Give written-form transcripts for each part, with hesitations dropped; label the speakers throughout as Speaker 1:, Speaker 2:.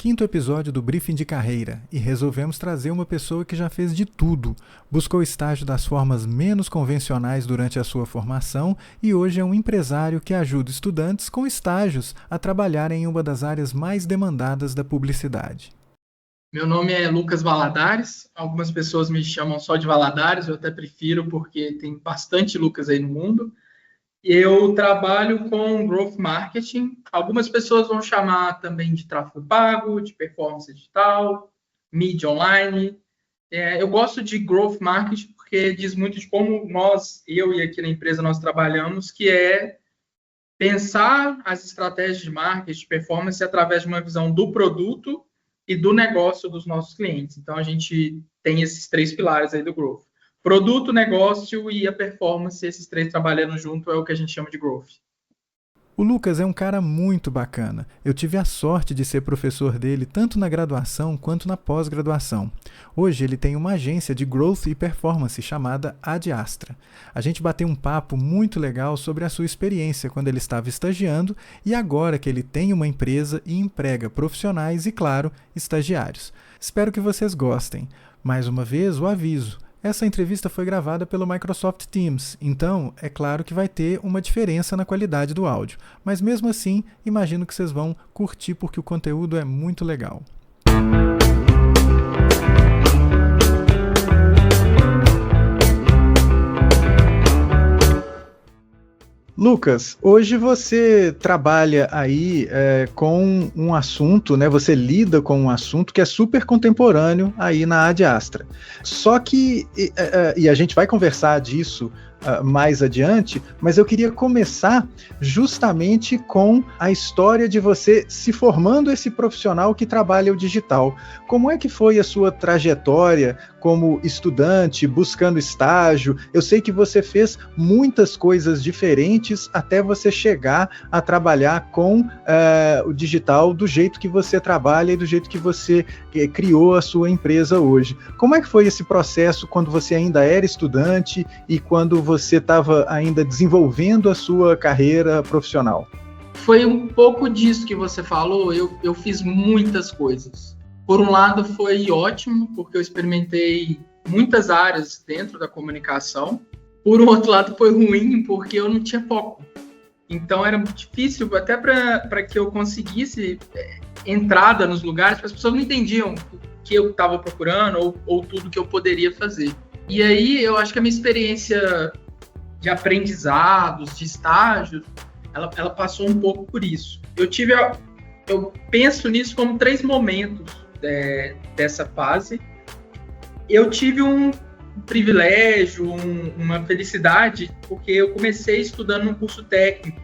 Speaker 1: 5º episódio do Briefing de Carreira, e resolvemos trazer uma pessoa que já fez de tudo. Buscou estágio das formas menos convencionais durante a sua formação e hoje é um empresário que ajuda estudantes com estágios a trabalharem em uma das áreas mais demandadas da publicidade.
Speaker 2: Meu nome é Lucas Valadares, algumas pessoas me chamam só de Valadares, eu até prefiro porque tem bastante Lucas aí no mundo. Eu trabalho com Growth Marketing, algumas pessoas vão chamar também de tráfego pago, de performance digital, mídia online. Eu gosto de Growth Marketing porque diz muito de como eu e aqui na empresa nós trabalhamos, que é pensar as estratégias de marketing, de performance através de uma visão do produto e do negócio dos nossos clientes. Então, a gente tem esses 3 pilares aí do Growth. Produto, negócio e a performance, esses 3 trabalhando junto é o que a gente chama de Growth.
Speaker 1: O Lucas é um cara muito bacana. Eu tive a sorte de ser professor dele tanto na graduação quanto na pós-graduação. Hoje ele tem uma agência de Growth e Performance chamada Ad Astra. A gente bateu um papo muito legal sobre a sua experiência quando ele estava estagiando e agora que ele tem uma empresa e emprega profissionais e, claro, estagiários. Espero que vocês gostem. Mais uma vez, o aviso. Essa entrevista foi gravada pelo Microsoft Teams, então é claro que vai ter uma diferença na qualidade do áudio, mas mesmo assim, imagino que vocês vão curtir porque o conteúdo é muito legal. Lucas, hoje você trabalha aí com um assunto, né? Você lida com um assunto que é super contemporâneo aí na Ad Astra. Só que, e a gente vai conversar disso mais adiante, mas eu queria começar justamente com a história de você se formando esse profissional que trabalha o digital. Como é que foi a sua trajetória como estudante, buscando estágio? Eu sei que você fez muitas coisas diferentes até você chegar a trabalhar com o digital do jeito que você trabalha e do jeito que você criou a sua empresa hoje. Como é que foi esse processo quando você ainda era estudante e quando você estava ainda desenvolvendo a sua carreira profissional?
Speaker 2: Foi um pouco disso que você falou, eu fiz muitas coisas. Por um lado foi ótimo, porque eu experimentei muitas áreas dentro da comunicação. Por um outro lado foi ruim, porque eu não tinha foco. Então era muito difícil, até para que eu conseguisse entrada nos lugares, porque as pessoas não entendiam o que eu estava procurando ou tudo que eu poderia fazer. E aí eu acho que a minha experiência de aprendizados, de estágios, ela passou um pouco por isso. Eu penso nisso como 3 momentos dessa fase. Eu tive um privilégio, uma felicidade, porque eu comecei estudando um curso técnico,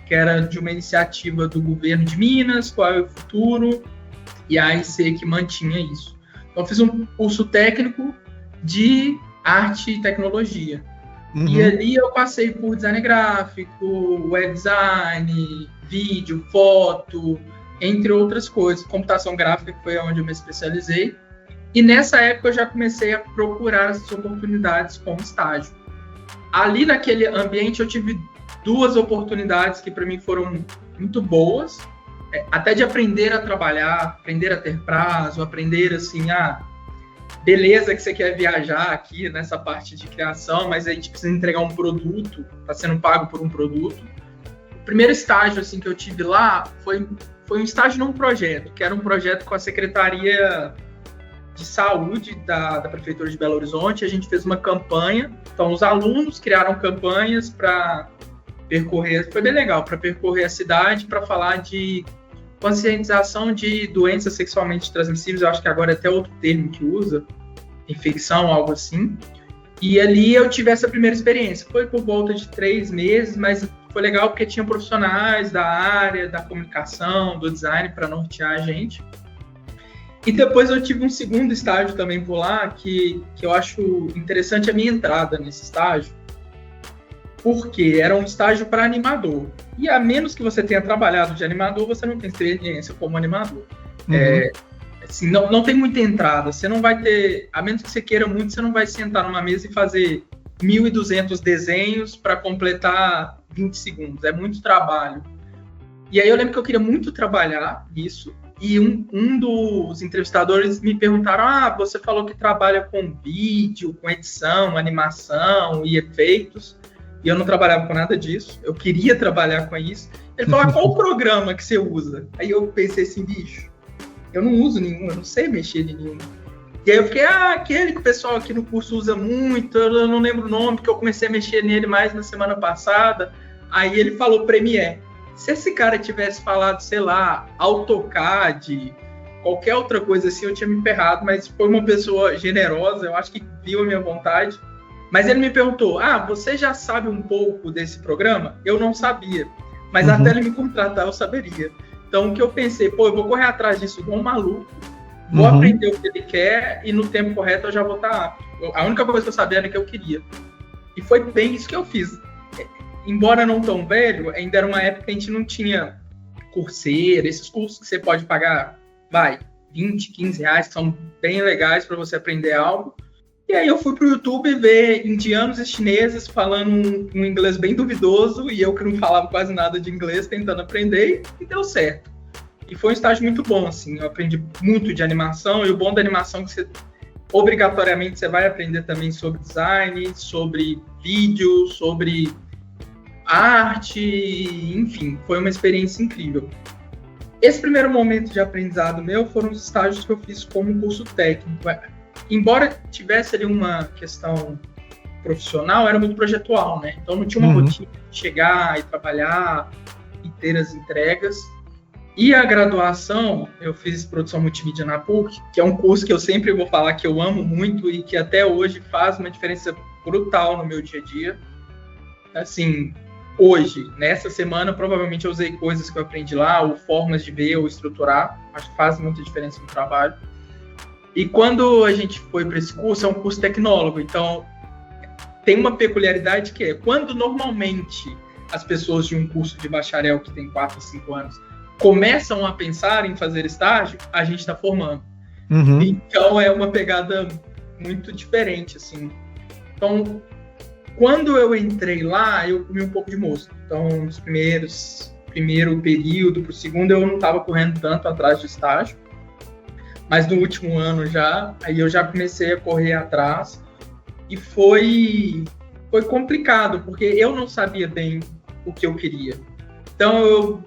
Speaker 2: que era de uma iniciativa do governo de Minas, Qual é o Futuro, e a AIC que mantinha isso. Então, eu fiz um curso técnico de arte e tecnologia. Uhum. E ali eu passei por design gráfico, web design, vídeo, foto, entre outras coisas. Computação gráfica, que foi onde eu me especializei. E nessa época eu já comecei a procurar as oportunidades como estágio. Ali naquele ambiente eu tive 2 oportunidades que para mim foram muito boas, até de aprender a trabalhar, aprender a ter prazo, aprender assim, beleza que você quer viajar aqui nessa parte de criação, mas a gente precisa entregar um produto, está sendo pago por um produto. O primeiro estágio assim, que eu tive lá foi um estágio num projeto, que era um projeto com a Secretaria de Saúde da Prefeitura de Belo Horizonte. A gente fez uma campanha, então os alunos criaram campanhas para percorrer, foi bem legal, para percorrer a cidade, para falar de conscientização de doenças sexualmente transmissíveis. Eu acho que agora é até outro termo que usa, infecção, algo assim. E ali eu tive essa primeira experiência. Foi por volta de 3 meses, mas foi legal porque tinha profissionais da área, da comunicação, do design para nortear a gente. E depois eu tive um segundo estágio também por lá, que eu acho interessante a minha entrada nesse estágio, porque era um estágio para animador. E a menos que você tenha trabalhado de animador, você não tem experiência como animador. Uhum. Assim, não tem muita entrada. Você não vai ter, a menos que você queira muito, você não vai sentar numa mesa e fazer 1.200 desenhos para completar 20 segundos. É muito trabalho. E aí eu lembro que eu queria muito trabalhar nisso. e um dos entrevistadores me perguntaram, você falou que trabalha com vídeo, com edição, animação e efeitos, e eu não trabalhava com nada disso, eu queria trabalhar com isso. Ele falou, qual o programa que você usa? Aí eu pensei assim, bicho, eu não uso nenhum, eu não sei mexer em nenhum. E aí eu fiquei, aquele que o pessoal aqui no curso usa muito, eu não lembro o nome, porque eu comecei a mexer nele mais na semana passada. Aí ele falou Premiere. Se esse cara tivesse falado, sei lá, AutoCAD, qualquer outra coisa assim, eu tinha me ferrado, mas foi uma pessoa generosa, eu acho que viu a minha vontade. Mas ele me perguntou, você já sabe um pouco desse programa? Eu não sabia, mas até ele me contratar eu saberia. Então o que eu pensei, eu vou correr atrás disso igual um maluco, vou aprender o que ele quer e no tempo correto eu já vou estar apto. A única coisa que eu sabia era que eu queria. E foi bem isso que eu fiz. Embora não tão velho, ainda era uma época que a gente não tinha Coursera, esses cursos que você pode pagar, 20, 15 reais, que são bem legais para você aprender algo. E aí eu fui pro YouTube ver indianos e chineses falando um inglês bem duvidoso, e eu que não falava quase nada de inglês, tentando aprender, e deu certo. E foi um estágio muito bom, assim, eu aprendi muito de animação, e o bom da animação é que obrigatoriamente você vai aprender também sobre design, sobre vídeo, sobre arte, enfim, foi uma experiência incrível. Esse primeiro momento de aprendizado meu foram os estágios que eu fiz como curso técnico. Embora tivesse ali uma questão profissional, era muito projetual, né? Então não tinha uma rotina de chegar e trabalhar e ter as entregas. E a graduação, eu fiz produção multimídia na PUC, que é um curso que eu sempre vou falar que eu amo muito e que até hoje faz uma diferença brutal no meu dia a dia. Assim, hoje, nessa semana, provavelmente eu usei coisas que eu aprendi lá, ou formas de ver ou estruturar. Acho que faz muita diferença no trabalho. E quando a gente foi para esse curso, é um curso tecnólogo, então tem uma peculiaridade que é, quando normalmente as pessoas de um curso de bacharel que tem 4 ou 5 anos começam a pensar em fazer estágio, a gente está formando. Então é uma pegada muito diferente, assim. Então, quando eu entrei lá, eu comi um pouco de mosca. Então, nos primeiro período para o segundo, eu não estava correndo tanto atrás de estágio. Mas no último ano aí eu já comecei a correr atrás. E foi complicado, porque eu não sabia bem o que eu queria. Então, eu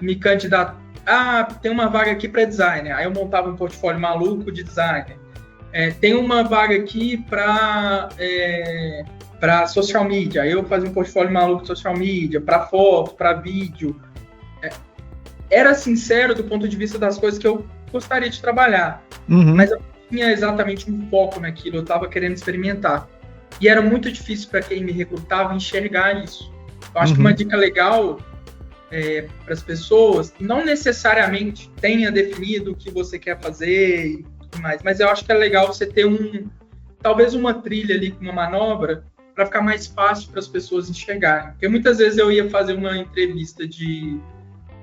Speaker 2: me candidato. Tem uma vaga aqui para designer. Aí eu montava um portfólio maluco de designer. Tem uma vaga aqui para social media. Aí eu fazia um portfólio maluco de social media, para foto, para vídeo. Era sincero do ponto de vista das coisas que eu gostaria de trabalhar. Mas eu não tinha exatamente um foco naquilo. Eu estava querendo experimentar. E era muito difícil para quem me recrutava enxergar isso. Eu acho que uma dica legal para as pessoas, não necessariamente tenha definido o que você quer fazer e tudo mais, mas eu acho que é legal você ter talvez uma trilha ali com uma manobra para ficar mais fácil para as pessoas enxergarem. Porque muitas vezes eu ia fazer uma entrevista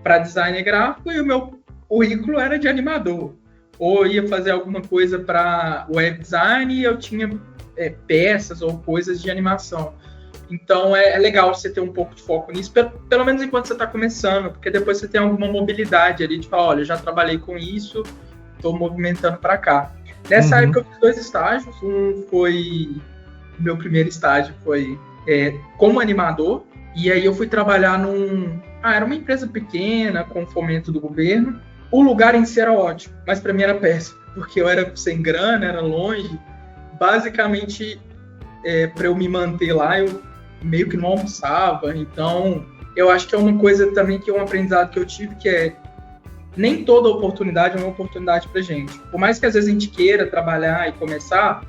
Speaker 2: para designer gráfico e o meu currículo era de animador. Ou ia fazer alguma coisa para web design e eu tinha peças ou coisas de animação. Então é legal você ter um pouco de foco nisso, pelo menos enquanto você está começando, porque depois você tem alguma mobilidade ali de falar, olha, eu já trabalhei com isso, estou movimentando para cá. Nessa época eu fiz 2 estágios, meu primeiro estágio foi como animador, e aí eu fui trabalhar era uma empresa pequena, com fomento do governo. O lugar em si era ótimo, mas para mim era péssimo, porque eu era sem grana, era longe. Basicamente, para eu me manter lá, eu meio que não almoçava. Então, eu acho que é uma coisa também que é um aprendizado que eu tive, que nem toda oportunidade é uma oportunidade pra gente. Por mais que às vezes a gente queira trabalhar e começar,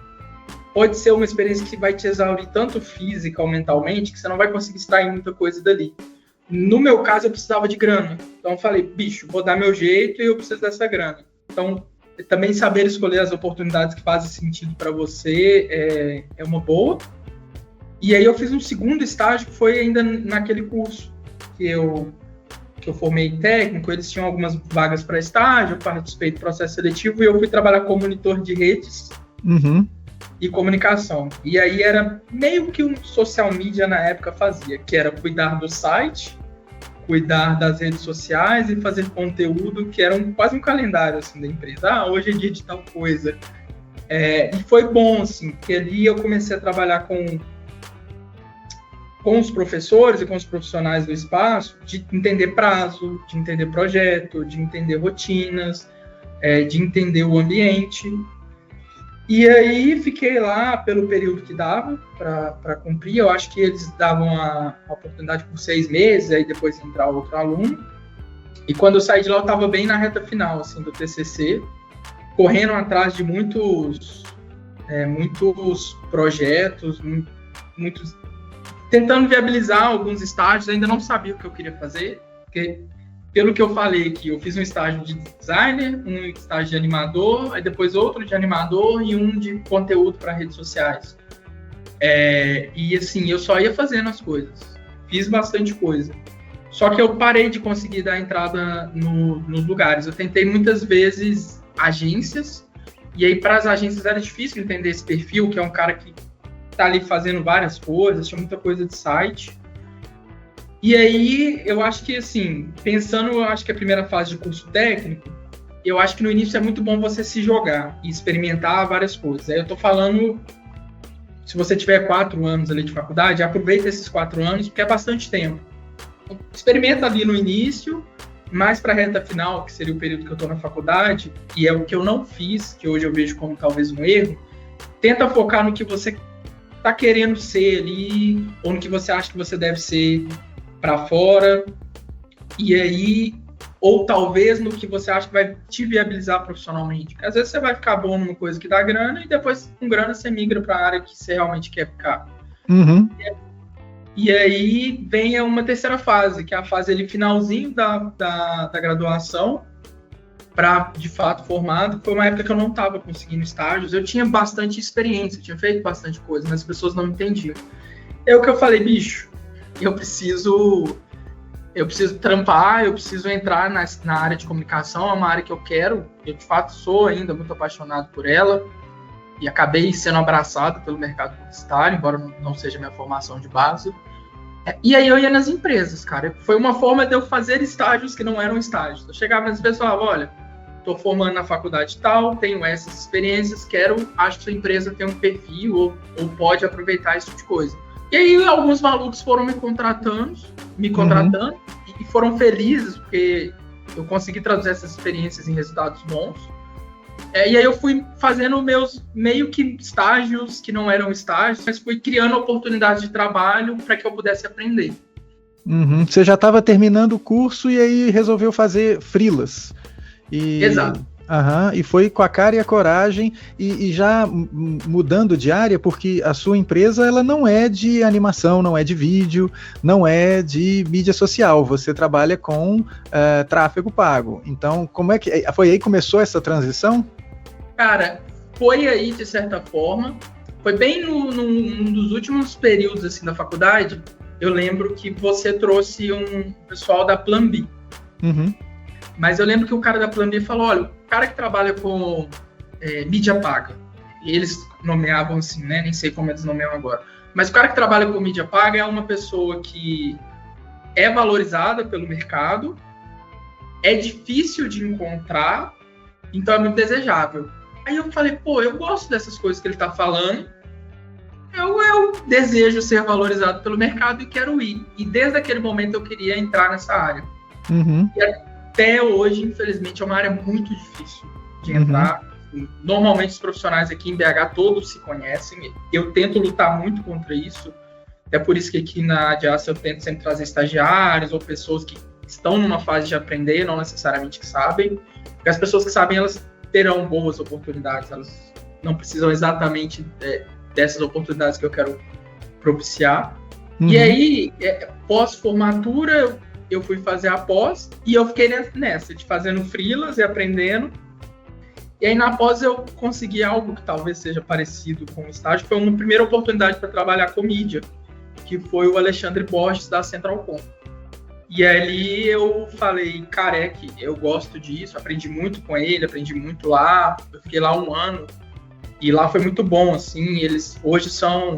Speaker 2: pode ser uma experiência que vai te exaurir tanto física ou mentalmente que você não vai conseguir extrair muita coisa dali. No meu caso, eu precisava de grana. Então, eu falei, bicho, vou dar meu jeito e eu preciso dessa grana. Então, também saber escolher as oportunidades que fazem sentido para você é uma boa. E aí eu fiz um segundo estágio que foi ainda naquele curso que eu formei técnico. Eles tinham algumas vagas para estágio, eu participei do processo seletivo e eu fui trabalhar como monitor de redes e comunicação. E aí era meio que um social media na época fazia, que era cuidar do site, cuidar das redes sociais e fazer conteúdo, que era quase um calendário assim, da empresa. Hoje é dia de tal coisa. E foi bom, assim, porque ali eu comecei a trabalhar com os professores e com os profissionais do espaço, de entender prazo, de entender projeto, de entender rotinas, de entender o ambiente. E aí fiquei lá pelo período que dava para cumprir. Eu acho que eles davam a oportunidade por 6 meses, aí depois entrar outro aluno. E quando eu saí de lá, eu estava bem na reta final assim, do TCC, correndo atrás de muitos projetos, tentando viabilizar alguns estágios. Ainda não sabia o que eu queria fazer, porque, pelo que eu falei aqui, eu fiz um estágio de designer, um estágio de animador, aí depois outro de animador e um de conteúdo para redes sociais. E assim, eu só ia fazendo as coisas. Fiz bastante coisa. Só que eu parei de conseguir dar entrada nos lugares. Eu tentei muitas vezes agências, e aí para as agências era difícil entender esse perfil, que é um cara que tá ali fazendo várias coisas, tinha muita coisa de site. E aí, eu acho que, assim, pensando, eu acho que a primeira fase de curso técnico, eu acho que no início é muito bom você se jogar e experimentar várias coisas. Aí eu tô falando, se você tiver 4 anos ali de faculdade, aproveita esses 4 anos, porque é bastante tempo. Experimenta ali no início, mais para a reta final, que seria o período que eu tô na faculdade, e é o que eu não fiz, que hoje eu vejo como talvez um erro. Tenta focar no que você tá querendo ser ali, ou no que você acha que você deve ser para fora, e aí, ou talvez no que você acha que vai te viabilizar profissionalmente. Porque às vezes você vai ficar bom numa coisa que dá grana, e depois com grana você migra para a área que você realmente quer ficar.
Speaker 1: Uhum.
Speaker 2: E aí vem uma terceira fase, que é a fase ali finalzinho da graduação, para, de fato, formado. Foi uma época que eu não estava conseguindo estágios. Eu tinha bastante experiência, tinha feito bastante coisa, mas as pessoas não entendiam. É o que eu falei, bicho, eu preciso trampar, eu preciso entrar na área de comunicação, é uma área que eu quero. Eu, de fato, sou ainda muito apaixonado por ela e acabei sendo abraçado pelo mercado publicitário, embora não seja minha formação de base. E aí eu ia nas empresas, cara. Foi uma forma de eu fazer estágios que não eram estágios. Eu chegava nas empresas e falava, olha, estou formando na faculdade tal, tenho essas experiências, acho que sua empresa tem um perfil ou pode aproveitar esse tipo de coisa. E aí alguns malucos foram me contratando e foram felizes, porque eu consegui traduzir essas experiências em resultados bons. E aí eu fui fazendo meus meio que estágios que não eram estágios, mas fui criando oportunidades de trabalho para que eu pudesse aprender.
Speaker 1: Uhum. Você já estava terminando o curso e aí resolveu fazer freelas.
Speaker 2: Exato.
Speaker 1: E foi com a cara e a coragem e já mudando de área, porque a sua empresa ela não é de animação, não é de vídeo, não é de mídia social, você trabalha com tráfego pago. Então, como é que foi aí que começou essa transição? Cara,
Speaker 2: foi aí de certa forma, foi bem num dos últimos períodos assim, da faculdade. Eu lembro que você trouxe um pessoal da Plan B.
Speaker 1: Uhum.
Speaker 2: Mas eu lembro que o cara da Plan B falou, olha, o cara que trabalha com mídia paga, e eles nomeavam assim, né? Nem sei como eles nomeiam agora. Mas o cara que trabalha com mídia paga é uma pessoa que é valorizada pelo mercado, é difícil de encontrar, então é muito desejável. Aí eu falei, eu gosto dessas coisas que ele tá falando, eu desejo ser valorizado pelo mercado e quero ir. E desde aquele momento eu queria entrar nessa área.
Speaker 1: Uhum.
Speaker 2: E até hoje, infelizmente, é uma área muito difícil de entrar. Normalmente os profissionais aqui em BH todos se conhecem. Eu tento lutar muito contra isso. É por isso que aqui na Adiastra eu tento sempre trazer estagiários ou pessoas que estão numa fase de aprender, não necessariamente que sabem. Porque as pessoas que sabem, elas terão boas oportunidades. Elas não precisam exatamente dessas oportunidades que eu quero propiciar. Uhum. E aí, pós-formatura, eu fui fazer a pós e eu fiquei nessa, de fazendo freelas e aprendendo. E aí, na pós, eu consegui algo que talvez seja parecido com o estágio. Foi uma primeira oportunidade para trabalhar com mídia, que foi o Alexandre Borges, da Centralcom. E ali eu falei, careque, eu gosto disso, aprendi muito com ele, aprendi muito lá. Eu fiquei lá 1 ano e lá foi muito bom, assim. Eles hoje são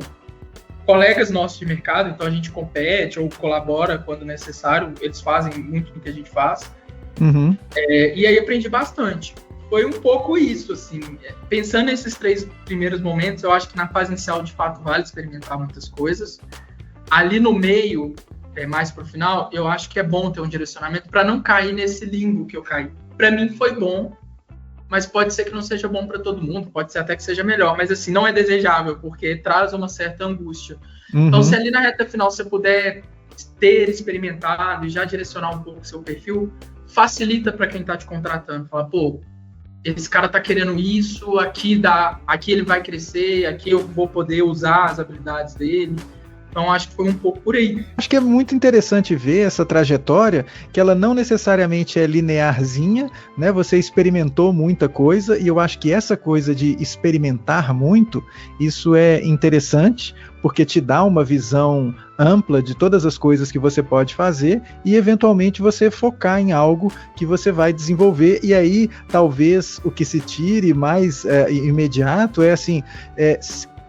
Speaker 2: colegas nossos de mercado, então a gente compete ou colabora quando necessário, eles fazem muito do que a gente faz.
Speaker 1: Uhum.
Speaker 2: E aí aprendi bastante. Foi um pouco isso, assim, pensando nesses 3 primeiros momentos, eu acho que na fase inicial, de fato, vale experimentar muitas coisas. Ali no meio, mais pro final, eu acho que é bom ter um direcionamento para não cair nesse limbo que eu caí. Para mim foi bom, mas pode ser que não seja bom para todo mundo, pode ser até que seja melhor, mas assim, não é desejável, porque traz uma certa angústia.
Speaker 1: Uhum.
Speaker 2: Então, se ali na reta final você puder ter experimentado e já direcionar um pouco o seu perfil, facilita para quem está te contratando. Fala, pô, esse cara está querendo isso, aqui ele vai crescer, aqui eu vou poder usar as habilidades dele. Então, acho que foi um pouco por aí.
Speaker 1: Acho que é muito interessante ver essa trajetória, que ela não necessariamente é linearzinha, né? Você experimentou muita coisa, e eu acho que essa coisa de experimentar muito, isso é interessante, porque te dá uma visão ampla de todas as coisas que você pode fazer e, eventualmente, você focar em algo que você vai desenvolver. E aí, talvez, o que se tire mais imediato é assim...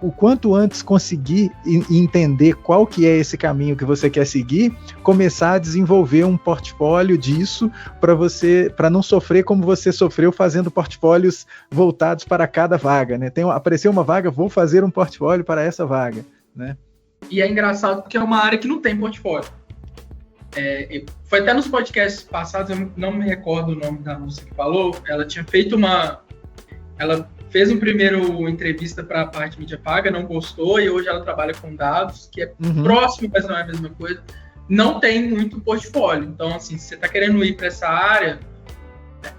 Speaker 1: o quanto antes conseguir entender qual que é esse caminho que você quer seguir, começar a desenvolver um portfólio disso para não sofrer como você sofreu fazendo portfólios voltados para cada vaga, né? Apareceu uma vaga, vou fazer um portfólio para essa vaga, né?
Speaker 2: E é engraçado porque é uma área que não tem portfólio. Foi até nos podcasts passados, eu não me recordo o nome da moça que falou, ela tinha feito ela fez um primeiro entrevista para a parte de mídia paga, não gostou, e hoje ela trabalha com dados, que é próximo, mas não é a mesma coisa. Não tem muito portfólio. Então, assim, se você está querendo ir para essa área,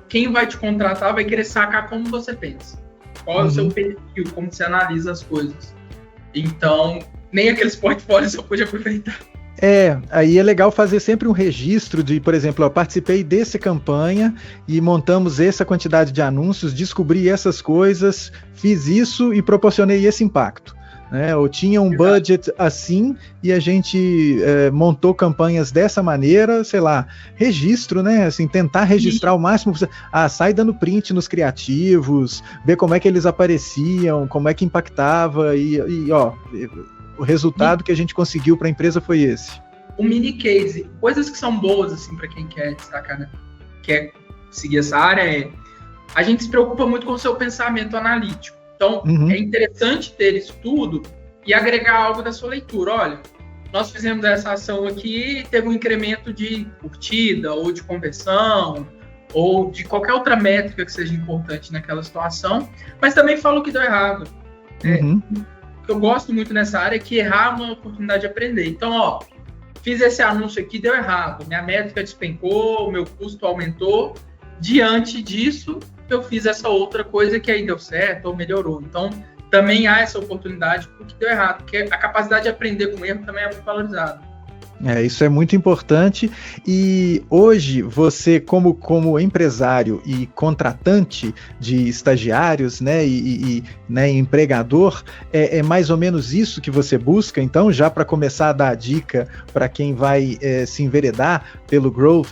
Speaker 2: quem vai te contratar vai querer sacar como você pensa. Qual é o seu perfil, como você analisa as coisas. Então, nem aqueles portfólios eu pude aproveitar.
Speaker 1: Aí é legal fazer sempre um registro de, por exemplo, eu participei dessa campanha e montamos essa quantidade de anúncios, descobri essas coisas, fiz isso e proporcionei esse impacto, né? Ou tinha um budget assim e a gente montou campanhas dessa maneira, sei lá, registro, né? Assim, tentar registrar o máximo possível. Sai dando print nos criativos, ver como é que eles apareciam, como é que impactava o resultado que a gente conseguiu para a empresa foi esse.
Speaker 2: Um mini case, coisas que são boas assim para quem quer destacar, né? Quer seguir essa área, a gente se preocupa muito com o seu pensamento analítico. Então, é interessante ter isso tudo e agregar algo da sua leitura. Olha, nós fizemos essa ação aqui e teve um incremento de curtida ou de conversão ou de qualquer outra métrica que seja importante naquela situação, mas também fala o que deu errado. O que eu gosto muito nessa área é que errar é uma oportunidade de aprender. Então, fiz esse anúncio aqui, deu errado, minha métrica despencou, o meu custo aumentou. Diante disso, eu fiz essa outra coisa que aí deu certo ou melhorou. Então, também há essa oportunidade porque deu errado, porque a capacidade de aprender com erro também é muito valorizada.
Speaker 1: Isso é muito importante. E hoje você, como empresário e contratante de estagiários, né, né, empregador, é mais ou menos isso que você busca. Então, já para começar a dar a dica para quem vai se enveredar pelo growth,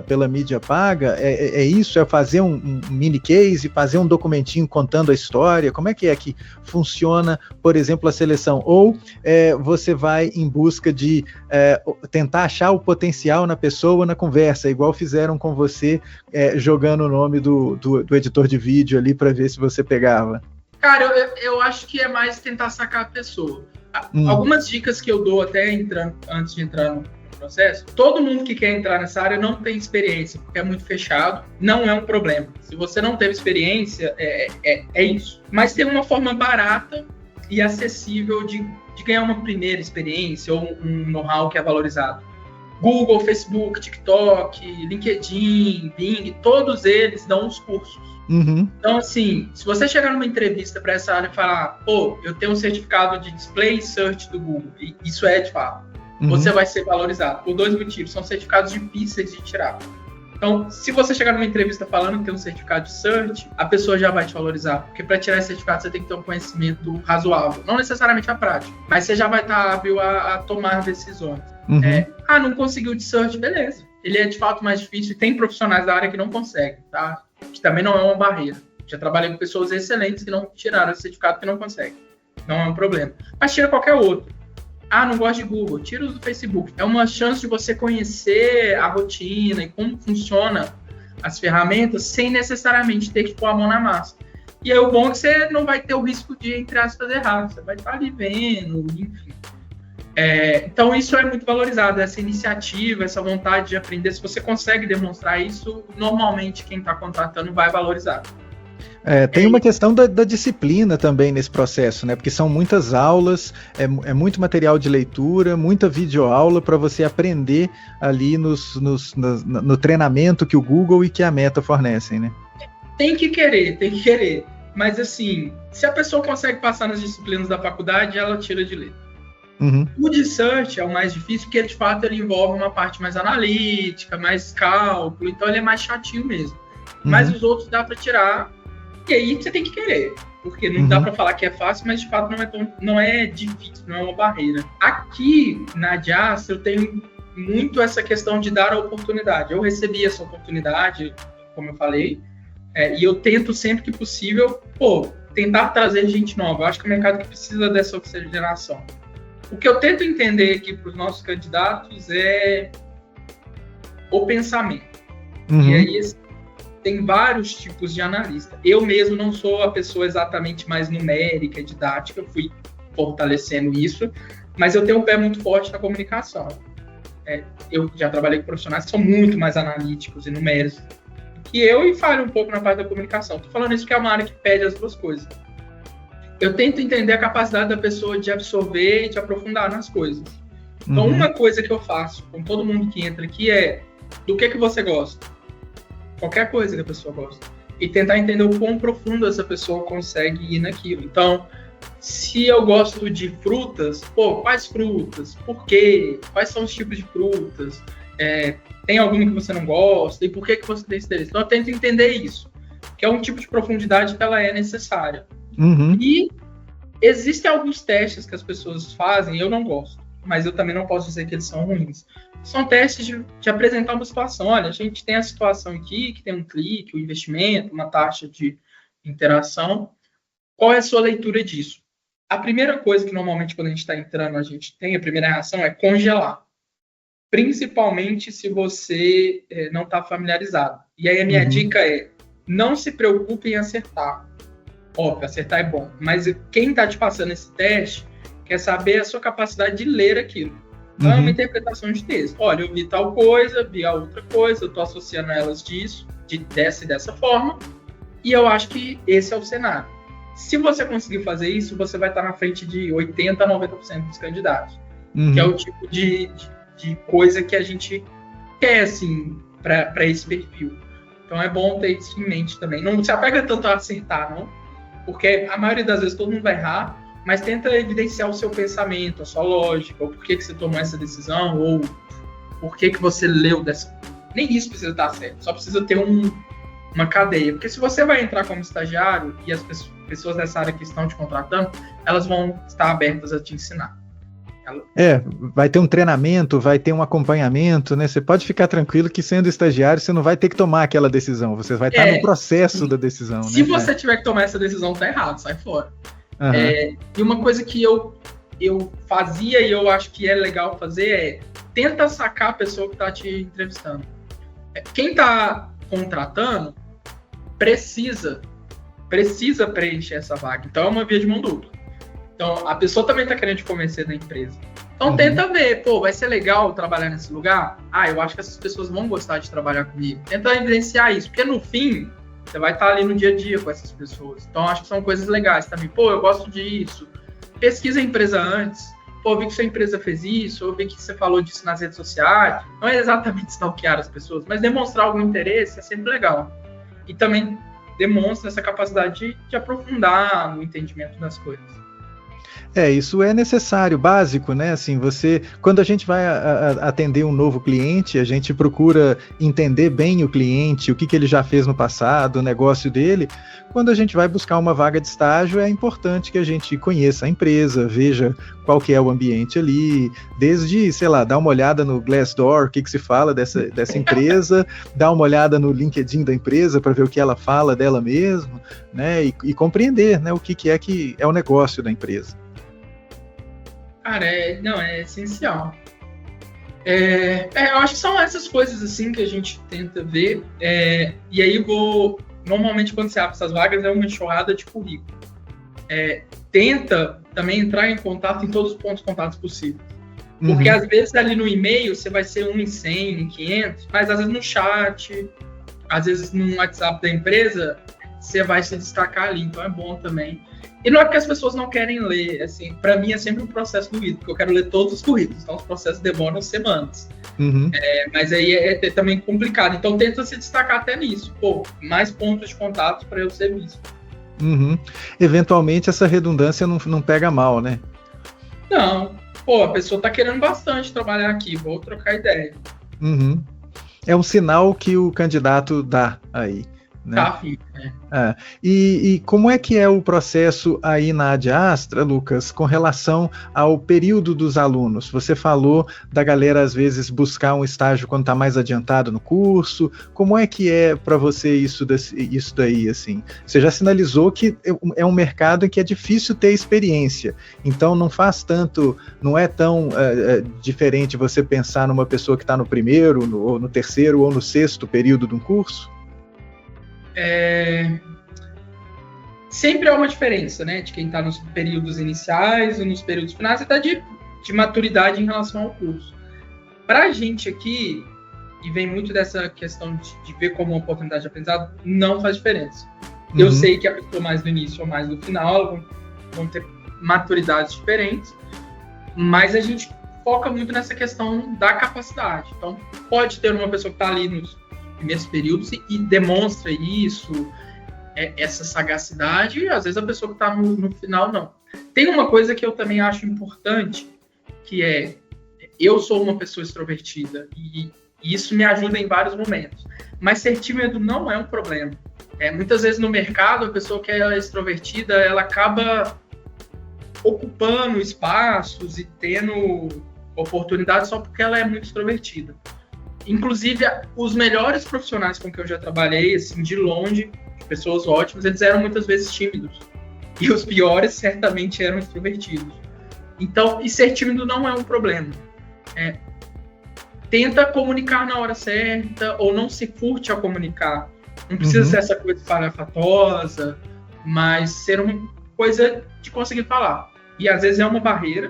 Speaker 1: pela mídia paga, isso, é fazer um mini case, fazer um documentinho contando a história. Como é que funciona, por exemplo, a seleção? Ou você vai em busca de tentar achar o potencial na pessoa na conversa, igual fizeram com você, jogando o nome do editor de vídeo ali para ver se você pegava?
Speaker 2: Cara, eu acho que é mais tentar sacar a pessoa. Algumas dicas que eu dou até antes de entrar no processo, todo mundo que quer entrar nessa área não tem experiência, porque é muito fechado, não é um problema. Se você não teve experiência, é isso. Mas tem uma forma barata e acessível de ganhar uma primeira experiência ou um know-how que é valorizado. Google, Facebook, TikTok, LinkedIn, Bing, todos eles dão os cursos. Então, assim, se você chegar numa entrevista para essa área e falar, eu tenho um certificado de Display Search do Google, e isso é de fato, você vai ser valorizado por 2 motivos, são certificados difíceis de tirar. Então, se você chegar numa entrevista falando que tem um certificado de Search, a pessoa já vai te valorizar, porque para tirar esse certificado você tem que ter um conhecimento razoável, não necessariamente a prática, mas você já vai estar hábil a tomar decisões. Não conseguiu de Search, beleza. Ele é de fato mais difícil, tem profissionais da área que não conseguem, tá? Que também não é uma barreira. Já trabalhei com pessoas excelentes que não tiraram esse certificado, que não conseguem. Não é um problema. Mas tira qualquer outro. Ah, não gosto de Google, tira o do Facebook. É uma chance de você conhecer a rotina e como funciona as ferramentas sem necessariamente ter que pôr a mão na massa. E aí o bom é que você não vai ter o risco de, entre aspas, errar. Você vai estar ali vendo, enfim. Então isso é muito valorizado, essa iniciativa, essa vontade de aprender. Se você consegue demonstrar isso, normalmente quem está contratando vai valorizar.
Speaker 1: Tem uma questão da disciplina também nesse processo, né? Porque são muitas aulas, é muito material de leitura, muita videoaula para você aprender ali no treinamento que o Google e que a Meta fornecem, né?
Speaker 2: Tem que querer. Mas assim, se a pessoa consegue passar nas disciplinas da faculdade, ela tira de letra.
Speaker 1: Uhum.
Speaker 2: O de search é o mais difícil, porque de fato ele envolve uma parte mais analítica, mais cálculo, então ele é mais chatinho mesmo. Mas os outros dá para tirar, e aí você tem que querer, porque não dá para falar que é fácil, mas de fato não é difícil, não é uma barreira. Aqui na Adiastra eu tenho muito essa questão de dar a oportunidade. Eu recebi essa oportunidade, como eu falei, e eu tento sempre que possível, tentar trazer gente nova. Eu acho que é um mercado que precisa dessa oxigenação. O que eu tento entender aqui para os nossos candidatos é o pensamento. E aí tem vários tipos de analista. Eu mesmo não sou a pessoa exatamente mais numérica, didática, eu fui fortalecendo isso, mas eu tenho um pé muito forte na comunicação. Eu já trabalhei com profissionais que são muito mais analíticos e numéricos que eu, e falho um pouco na parte da comunicação. Estou falando isso porque é uma área que pede as duas coisas. Eu tento entender a capacidade da pessoa de absorver e de aprofundar nas coisas. Então, uma coisa que eu faço com todo mundo que entra aqui é do que você gosta. Qualquer coisa que a pessoa gosta. E tentar entender o quão profundo essa pessoa consegue ir naquilo. Então, se eu gosto de frutas, quais frutas? Por quê? Quais são os tipos de frutas? Tem alguma que você não gosta? E por que você tem esse interesse? Então, eu tento entender isso. Que é um tipo de profundidade que ela é necessária. E existem alguns testes que as pessoas fazem, eu não gosto, mas eu também não posso dizer que eles são ruins. São testes de apresentar uma situação. Olha, a gente tem a situação aqui, que tem um clique, um investimento, uma taxa de interação. Qual é a sua leitura disso? A primeira coisa que normalmente quando a gente está entrando, a gente tem a primeira reação é congelar. Principalmente se você não está familiarizado. E aí a minha dica é, não se preocupe em acertar. Óbvio, acertar é bom, mas quem está te passando esse teste quer saber a sua capacidade de ler aquilo. Então, é uma interpretação de texto. Olha, eu vi tal coisa, vi a outra coisa, eu estou associando elas dessa e dessa forma, e eu acho que esse é o cenário. Se você conseguir fazer isso, você vai estar na frente de 80% a 90% dos candidatos, que é o tipo de coisa que a gente quer, assim, para esse perfil. Então, é bom ter isso em mente também. Não se apega tanto a acertar, não. Porque a maioria das vezes todo mundo vai errar, mas tenta evidenciar o seu pensamento, a sua lógica, ou por que você tomou essa decisão, ou por que você leu dessa... Nem isso precisa estar certo, só precisa ter uma cadeia. Porque se você vai entrar como estagiário e as pessoas dessa área que estão te contratando, elas vão estar abertas a te ensinar.
Speaker 1: Vai ter um treinamento, vai ter um acompanhamento, né? Você pode ficar tranquilo que sendo estagiário você não vai ter que tomar aquela decisão, você vai estar no processo da decisão.
Speaker 2: Se você tiver que tomar essa decisão, tá errado, sai fora. E uma coisa que eu fazia e eu acho que é legal fazer é tenta sacar a pessoa que está te entrevistando. Quem está contratando precisa preencher essa vaga, então é uma via de mão dupla. Então, a pessoa também está querendo te convencer da empresa. Então, tenta ver, vai ser legal trabalhar nesse lugar? Eu acho que essas pessoas vão gostar de trabalhar comigo. Tenta evidenciar isso, porque no fim, você vai estar ali no dia a dia com essas pessoas. Então, acho que são coisas legais também. Eu gosto disso. Pesquisa a empresa antes. Eu vi que sua empresa fez isso, eu vi que você falou disso nas redes sociais. Não é exatamente stalkear as pessoas, mas demonstrar algum interesse é sempre legal. E também demonstra essa capacidade de aprofundar no entendimento das coisas.
Speaker 1: Isso é necessário, básico, né? Assim, quando a gente vai atender um novo cliente, a gente procura entender bem o cliente, o que ele já fez no passado, o negócio dele. Quando a gente vai buscar uma vaga de estágio, é importante que a gente conheça a empresa, veja qual que é o ambiente ali, desde, dar uma olhada no Glassdoor, o que se fala dessa empresa, dar uma olhada no LinkedIn da empresa para ver o que ela fala dela mesma, né? E compreender, né, o que é o negócio da empresa.
Speaker 2: Cara, não, é essencial. Eu acho que são essas coisas assim que a gente tenta ver. E aí normalmente quando você abre essas vagas é uma enxurrada de currículo. Tenta também entrar em contato em todos os pontos de contato possíveis. Porque às vezes ali no e-mail você vai ser 1 em 100, em 500, mas às vezes no chat, às vezes no WhatsApp da empresa, você vai se destacar ali, então é bom também. E não é porque as pessoas não querem ler, assim, para mim é sempre um processo doído, porque eu quero ler todos os currículos, então os processos demoram semanas. Mas aí é também complicado, então tenta se destacar até nisso, mais pontos de contato para eu ser visto.
Speaker 1: Eventualmente essa redundância não pega mal, né?
Speaker 2: Não, a pessoa tá querendo bastante trabalhar aqui, vou trocar ideia.
Speaker 1: É um sinal que o candidato dá aí, né?
Speaker 2: Tá,
Speaker 1: E como é que é o processo aí na Adastra, Lucas, com relação ao período dos alunos? Você falou da galera, às vezes, buscar um estágio quando está mais adiantado no curso. Como é que é para você isso daí, assim? Você já sinalizou que é um mercado em que é difícil ter experiência, então não é tão diferente você pensar numa pessoa que está no primeiro, ou no terceiro, ou no sexto período de um curso?
Speaker 2: Sempre há uma diferença, né, de quem está nos períodos iniciais ou nos períodos finais, até de maturidade em relação ao curso. Para a gente aqui, e vem muito dessa questão de ver como uma oportunidade de aprendizado, não faz diferença. Eu sei que a pessoa mais do início ou mais do final vão ter maturidades diferentes, mas a gente foca muito nessa questão da capacidade. Então, pode ter uma pessoa que está ali nos primeiros períodos e demonstra isso, essa sagacidade, e às vezes a pessoa que está no final não. Tem uma coisa que eu também acho importante, que eu sou uma pessoa extrovertida e isso me ajuda em vários momentos, mas ser tímido não é um problema. Muitas vezes no mercado, a pessoa que é extrovertida, ela acaba ocupando espaços e tendo oportunidades só porque ela é muito extrovertida. Inclusive, os melhores profissionais com que eu já trabalhei, assim, de longe, pessoas ótimas, eles eram muitas vezes tímidos. E os piores certamente eram extrovertidos. Então, e ser tímido não é um problema. Tenta comunicar na hora certa, ou não se furte a comunicar. Não precisa ser essa coisa espalhafatosa, mas ser uma coisa de conseguir falar. E às vezes é uma barreira,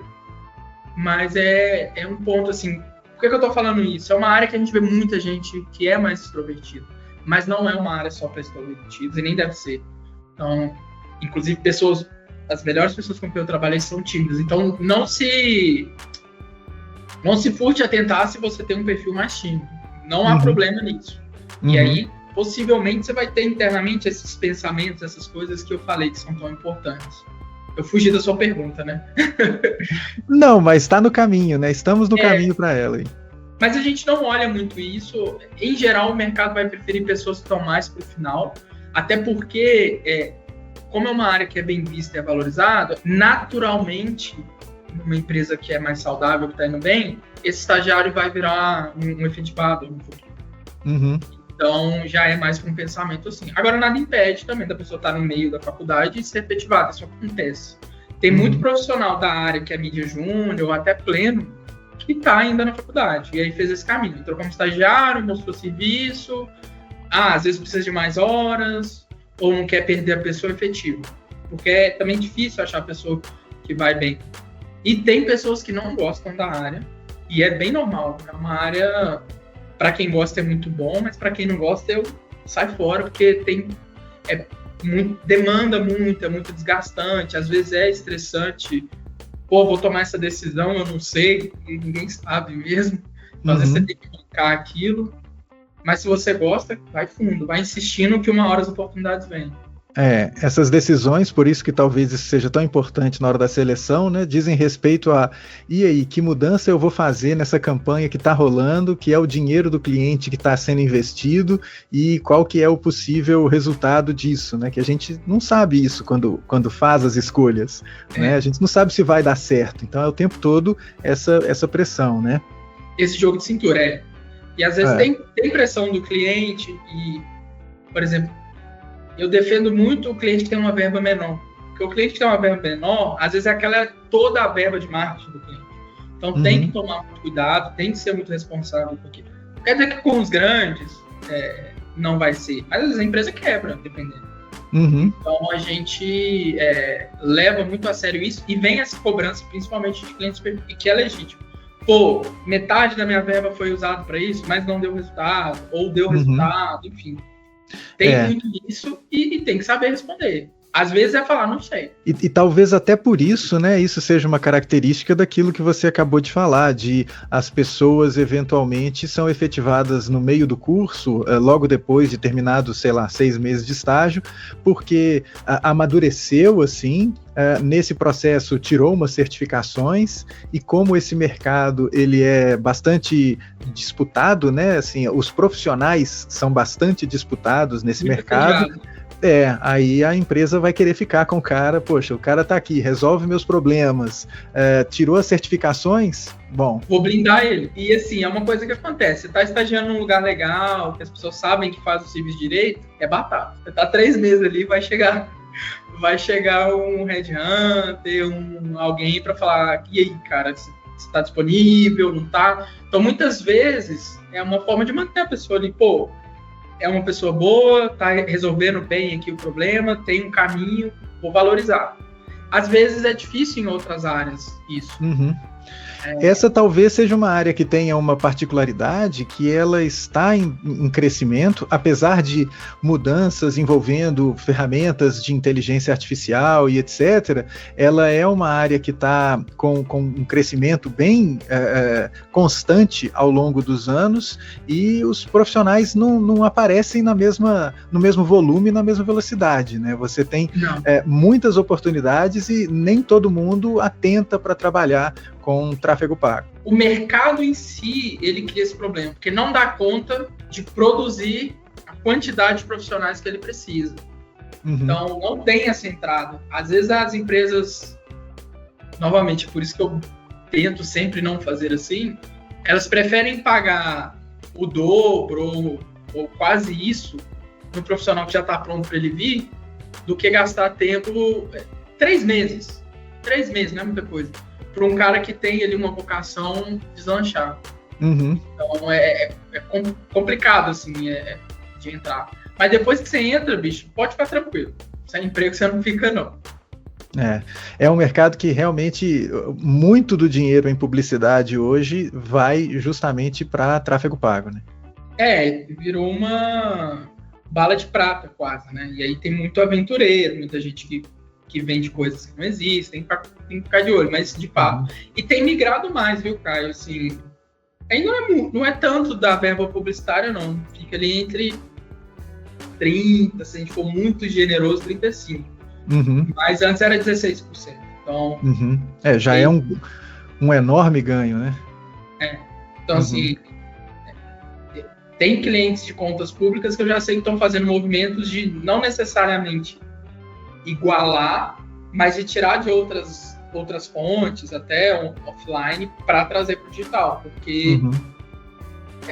Speaker 2: mas é um ponto assim. Por que eu tô falando isso? É uma área que a gente vê muita gente que é mais extrovertida, mas não é uma área só para extrovertidos, e nem deve ser. Então, inclusive, as melhores pessoas com quem eu trabalhei são tímidas. Então, não se furte a tentar se você tem um perfil mais tímido. Não há problema nisso. E aí, possivelmente, você vai ter internamente esses pensamentos, essas coisas que eu falei que são tão importantes. Eu fugi da sua pergunta, né?
Speaker 1: Não, mas está no caminho, né? Estamos no caminho para ela. Hein?
Speaker 2: Mas a gente não olha muito isso. Em geral, o mercado vai preferir pessoas que estão mais para o final, até porque, como é uma área que é bem vista e é valorizada, naturalmente, uma empresa que é mais saudável, que está indo bem, esse estagiário vai virar um efetivado no futuro. Então, já é mais para um pensamento assim. Agora, nada impede também da pessoa estar no meio da faculdade e ser efetivada, isso acontece. Tem muito profissional da área que é mídia júnior ou até pleno que está ainda na faculdade, e aí fez esse caminho. Entrou como estagiário, mostrou serviço, às vezes precisa de mais horas, ou não quer perder a pessoa efetiva. Porque é também difícil achar a pessoa que vai bem. E tem pessoas que não gostam da área, e é bem normal. É uma área, para quem gosta é muito bom, mas para quem não gosta, eu saio fora, porque demanda muito, é muito desgastante, às vezes é estressante. Vou tomar essa decisão, eu não sei, ninguém sabe mesmo. Então, às vezes você tem que bancar aquilo. Mas se você gosta, vai fundo, vai insistindo que uma hora as oportunidades vêm.
Speaker 1: Essas decisões, por isso que talvez isso seja tão importante na hora da seleção, né, dizem respeito a, e aí, que mudança eu vou fazer nessa campanha que está rolando, que é o dinheiro do cliente que está sendo investido e qual que é o possível resultado disso, né, que a gente não sabe isso quando faz as escolhas, né, a gente não sabe se vai dar certo, então é o tempo todo essa pressão, né.
Speaker 2: Esse jogo de cintura, E às vezes tem pressão do cliente e, por exemplo, eu defendo muito o cliente que tem uma verba menor. Porque o cliente que tem uma verba menor, às vezes toda a verba de marketing do cliente. Então tem que tomar muito cuidado, tem que ser muito responsável, porque não quer dizer que com os grandes não vai ser, mas às vezes a empresa quebra, dependendo. Então a gente leva muito a sério isso e vem essa cobrança, principalmente de clientes que é legítimo. Pô, metade da minha verba foi usada para isso, mas não deu resultado, ou deu resultado, enfim. Tem muito isso e tem que saber responder. Às vezes é falar, não sei.
Speaker 1: E talvez até por isso, né, isso seja uma característica daquilo que você acabou de falar, de as pessoas eventualmente são efetivadas no meio do curso, logo depois de terminado, 6 meses de estágio, porque amadureceu, assim, nesse processo tirou umas certificações, e como esse mercado ele é bastante disputado, né, assim, os profissionais são bastante disputados nesse mercado. Aí a empresa vai querer ficar com o cara, poxa, o cara tá aqui, resolve meus problemas, tirou as certificações, bom.
Speaker 2: Vou blindar ele. E assim, é uma coisa que acontece, você tá estagiando num lugar legal, que as pessoas sabem que faz o serviço direito, é batata. Você tá 3 meses ali, vai chegar um headhunter, alguém para falar, e aí, cara, você tá disponível, não tá? Então, muitas vezes, é uma forma de manter a pessoa ali, pô, é uma pessoa boa, tá resolvendo bem aqui o problema, tem um caminho, vou valorizar. Às vezes é difícil em outras áreas isso.
Speaker 1: Essa talvez seja uma área que tenha uma particularidade, que ela está em crescimento, apesar de mudanças envolvendo ferramentas de inteligência artificial e etc. Ela é uma área que está com um crescimento bem constante ao longo dos anos, e os profissionais não aparecem no mesmo volume, na mesma velocidade, né? Você tem muitas oportunidades e nem todo mundo atenta para trabalhar com tráfego pago.
Speaker 2: O mercado em si, ele cria esse problema, porque não dá conta de produzir a quantidade de profissionais que ele precisa. Então, não tem essa entrada. Às vezes as empresas, novamente, por isso que eu tento sempre não fazer assim, elas preferem pagar o dobro ou quase isso no profissional que já está pronto para ele vir, do que gastar tempo 3 meses. 3 meses, não é muita coisa. Para um cara que tem ali uma vocação deslanchar. Então é complicado assim de entrar. Mas depois que você entra, bicho, pode ficar tranquilo. Sem emprego você não fica, não.
Speaker 1: É um mercado que realmente muito do dinheiro em publicidade hoje vai justamente para tráfego pago, né?
Speaker 2: Virou uma bala de prata quase, né? E aí tem muito aventureiro, muita gente que vende coisas que não existem, tem que ficar de olho, mas de fato. E tem migrado mais, viu, Caio? Assim, ainda não é tanto da verba publicitária, não. Fica ali entre 30%, se a gente for muito generoso, 35%. Mas antes era 16%. Então,
Speaker 1: já é um enorme ganho, né?
Speaker 2: Então, assim, tem clientes de contas públicas que eu já sei que estão fazendo movimentos de não necessariamente igualar, mas de tirar de outras fontes, até offline, para trazer para o digital, porque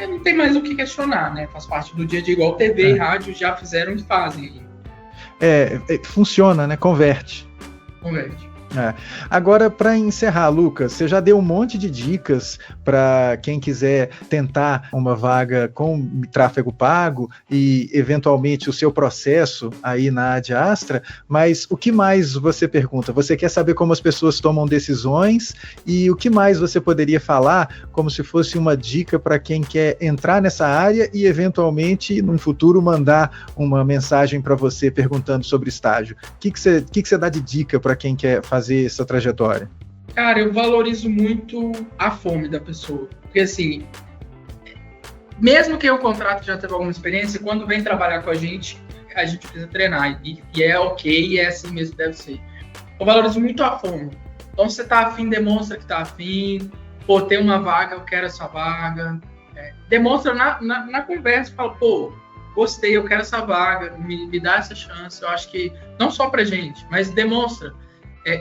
Speaker 2: não tem mais o que questionar, né? Faz parte do dia a dia, igual TV e rádio já fizeram e fazem.
Speaker 1: Funciona, né? Converte. Agora, para encerrar, Lucas, você já deu um monte de dicas para quem quiser tentar uma vaga com tráfego pago e, eventualmente, o seu processo aí na Ad Astra, mas o que mais você pergunta? Você quer saber como as pessoas tomam decisões e o que mais você poderia falar como se fosse uma dica para quem quer entrar nessa área e, eventualmente, no futuro, mandar uma mensagem para você perguntando sobre estágio? O que você dá de dica para quem quer fazer essa trajetória?
Speaker 2: Cara, eu valorizo muito a fome da pessoa. Porque, assim, mesmo que o contrato já teve alguma experiência, quando vem trabalhar com a gente precisa treinar. E é ok, e é assim mesmo que deve ser. Eu valorizo muito a fome. Então, se você tá afim, demonstra que tá afim. Pô, tem uma vaga, eu quero essa vaga. Demonstra na conversa, fala, pô, gostei, eu quero essa vaga, me dá essa chance. Eu acho que, não só pra gente, mas demonstra.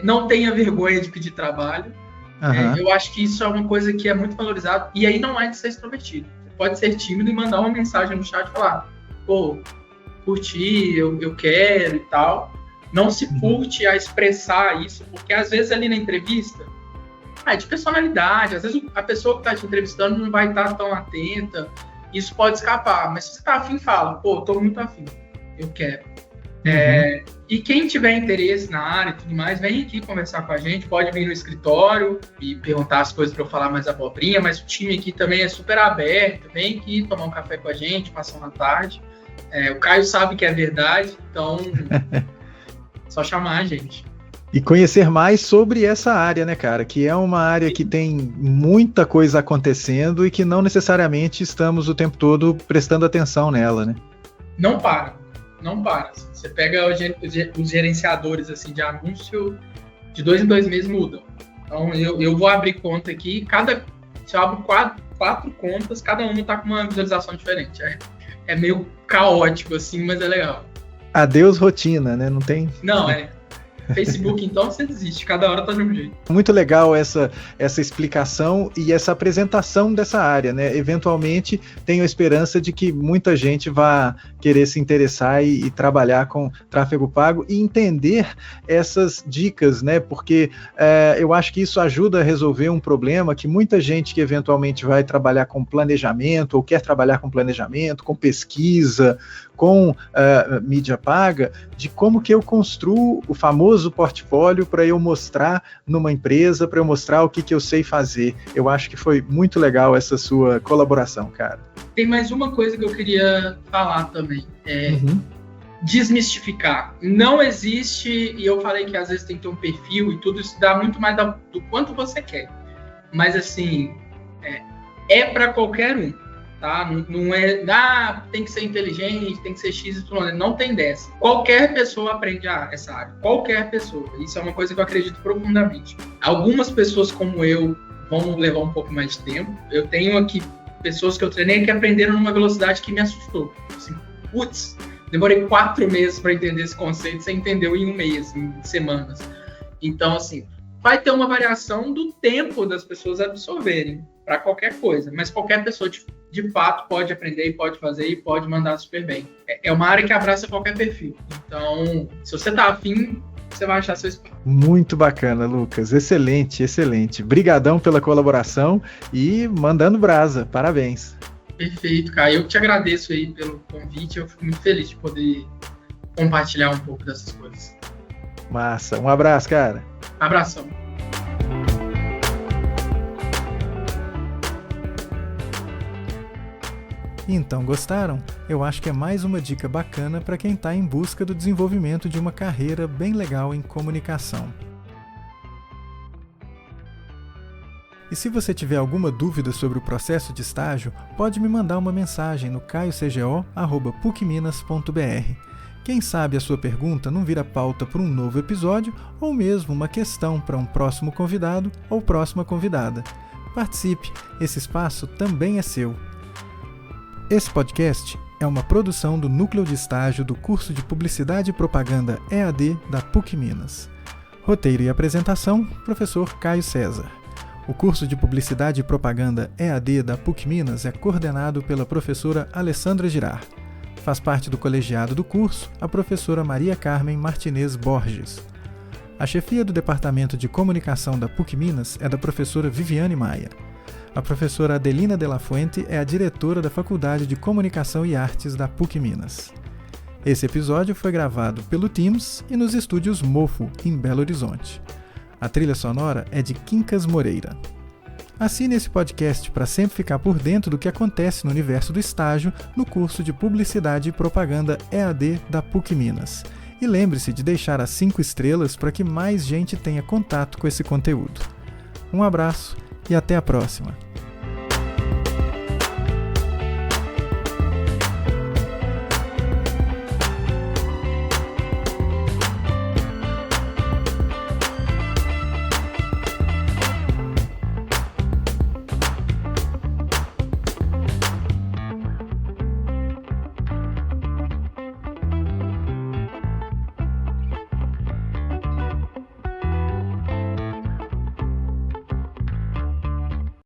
Speaker 2: Não tenha vergonha de pedir trabalho. Eu acho que isso é uma coisa que é muito valorizado. E aí não é de ser extrovertido. Você pode ser tímido e mandar uma mensagem no chat e falar, pô, curti, eu quero e tal. Não se furte a expressar isso, porque às vezes ali na entrevista é de personalidade, às vezes a pessoa que está te entrevistando não vai estar tão atenta, isso pode escapar, mas se você está afim, fala, pô, estou muito afim, eu quero. E quem tiver interesse na área e tudo mais, vem aqui conversar com a gente, pode vir no escritório e perguntar as coisas para eu falar mais abobrinha, mas o time aqui também é super aberto, vem aqui tomar um café com a gente, passar uma tarde. O Caio sabe que é verdade, então só chamar a gente.
Speaker 1: E conhecer mais sobre essa área, né, cara? Que é uma área que tem muita coisa acontecendo e que não necessariamente estamos o tempo todo prestando atenção nela, né?
Speaker 2: Não para. Você pega os gerenciadores assim, de anúncio, de 2 em 2 meses mudam. Então, eu vou abrir conta aqui, se eu abro 4 contas, cada uma está com uma visualização diferente. É meio caótico, assim, mas é legal.
Speaker 1: Adeus rotina, né? Não tem...
Speaker 2: Não, Facebook, então, você desiste. Cada hora tá de um jeito.
Speaker 1: Muito legal essa explicação e essa apresentação dessa área, né? Eventualmente, tenho a esperança de que muita gente vá querer se interessar e trabalhar com tráfego pago e entender essas dicas, né? Porque eu acho que isso ajuda a resolver um problema que muita gente que eventualmente vai trabalhar com planejamento ou quer trabalhar com planejamento, com pesquisa, com mídia paga, de como que eu construo o famoso portfólio para eu mostrar numa empresa, para eu mostrar o que eu sei fazer. Eu acho que foi muito legal essa sua colaboração, cara.
Speaker 2: Tem mais uma coisa que eu queria falar também. Desmistificar. Não existe, e eu falei que às vezes tem que ter um perfil e tudo isso dá muito mais do quanto você quer. Mas assim, é para qualquer um. Tá? Não é, tem que ser inteligente, tem que ser X, não tem dessa. Qualquer pessoa aprende essa área, qualquer pessoa. Isso é uma coisa que eu acredito profundamente. Algumas pessoas como eu vão levar um pouco mais de tempo. Eu tenho aqui pessoas que eu treinei que aprenderam numa velocidade que me assustou. Assim, putz, demorei 4 meses para entender esse conceito, você entendeu em 1 mês, em semanas. Então, assim, vai ter uma variação do tempo das pessoas absorverem para qualquer coisa, mas qualquer pessoa de fato pode aprender e pode fazer e pode mandar super bem. É uma área que abraça qualquer perfil. Então, se você tá afim, você vai achar seu espaço.
Speaker 1: Muito bacana, Lucas. Excelente, excelente. Brigadão pela colaboração e mandando brasa. Parabéns.
Speaker 2: Perfeito, cara. Eu te agradeço aí pelo convite. Eu fico muito feliz de poder compartilhar um pouco dessas coisas.
Speaker 1: Massa. Um abraço, cara.
Speaker 2: Abração.
Speaker 1: Então, gostaram? Eu acho que é mais uma dica bacana para quem está em busca do desenvolvimento de uma carreira bem legal em comunicação. E se você tiver alguma dúvida sobre o processo de estágio, pode me mandar uma mensagem no caiocgo@pucminas.br. Quem sabe a sua pergunta não vira pauta para um novo episódio ou mesmo uma questão para um próximo convidado ou próxima convidada. Participe, esse espaço também é seu. Esse podcast é uma produção do Núcleo de Estágio do curso de Publicidade e Propaganda EAD da PUC Minas. Roteiro e apresentação, professor Caio César. O curso de Publicidade e Propaganda EAD da PUC Minas é coordenado pela professora Alessandra Girard. Faz parte do colegiado do curso a professora Maria Carmen Martinez Borges. A chefia do Departamento de Comunicação da PUC Minas é da professora Viviane Maia. A professora Adelina de la Fuente é a diretora da Faculdade de Comunicação e Artes da PUC Minas. Esse episódio foi gravado pelo Teams e nos estúdios Mofo, em Belo Horizonte. A trilha sonora é de Quincas Moreira. Assine esse podcast para sempre ficar por dentro do que acontece no universo do estágio no curso de Publicidade e Propaganda EAD da PUC Minas. E lembre-se de deixar as 5 estrelas para que mais gente tenha contato com esse conteúdo. Um abraço e até a próxima!